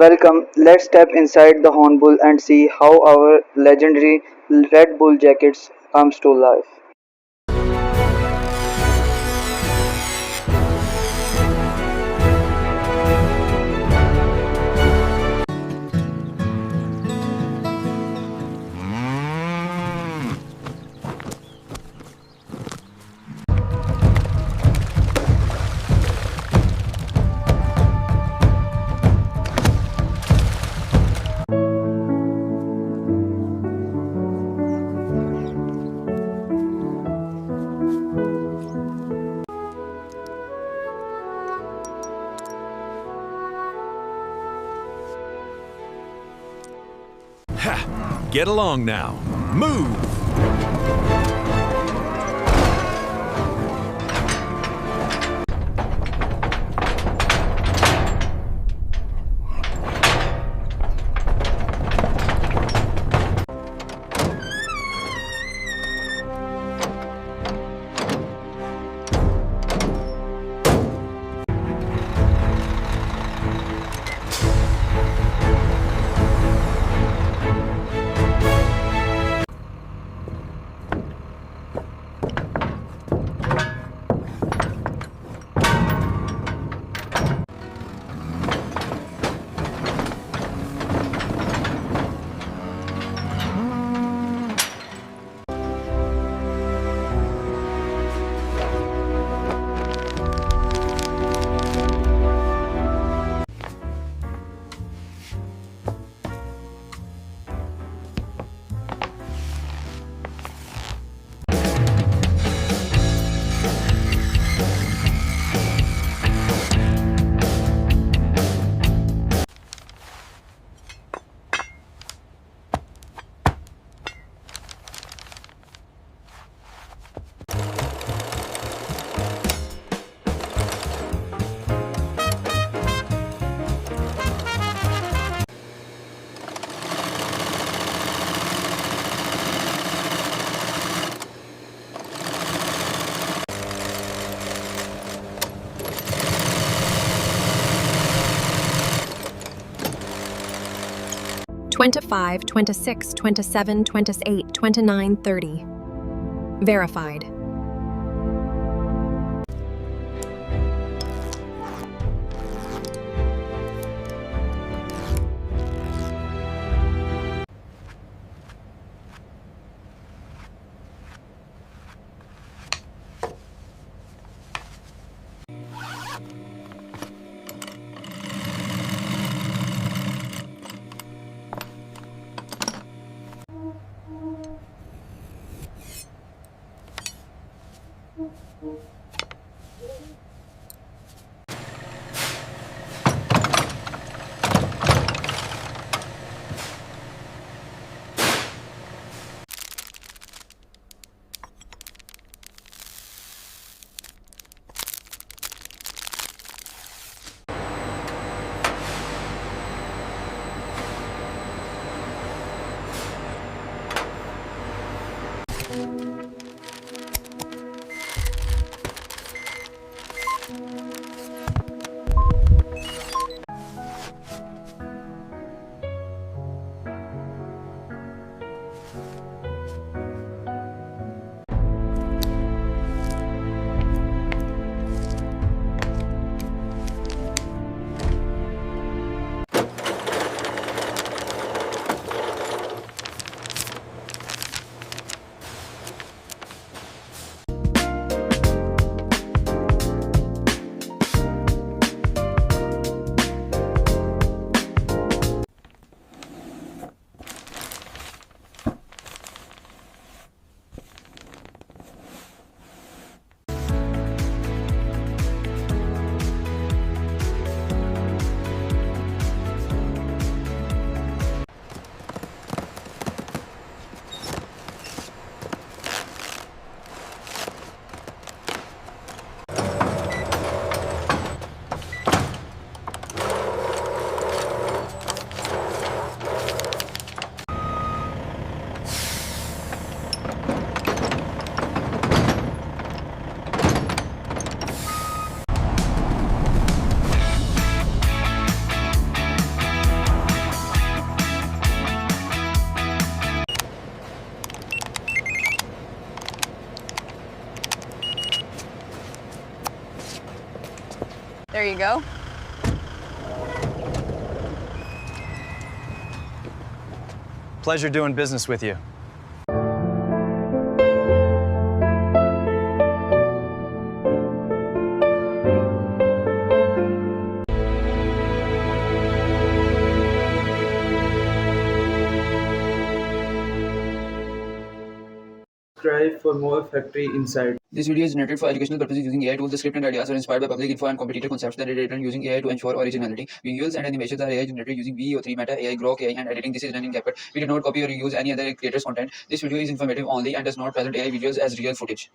Welcome. Let's step inside the Hornbull and see how our legendary Red Bull jackets comes to life. Ha! Get along now. Move! Twenty-five, 26, 27, 28, 29, 30. Verified. There you go. Pleasure doing business with you. Subscribe for more factory insight. This video is generated for educational purposes using AI tools. The script and ideas are inspired by public info and competitor concepts that are written using AI to ensure originality. Visuals and animations are AI generated using VEO3, Meta AI, Grok AI, and editing. This is done in CapCut. We did not copy or reuse any other creator's content. This video is informative only and does not present AI visuals as real footage.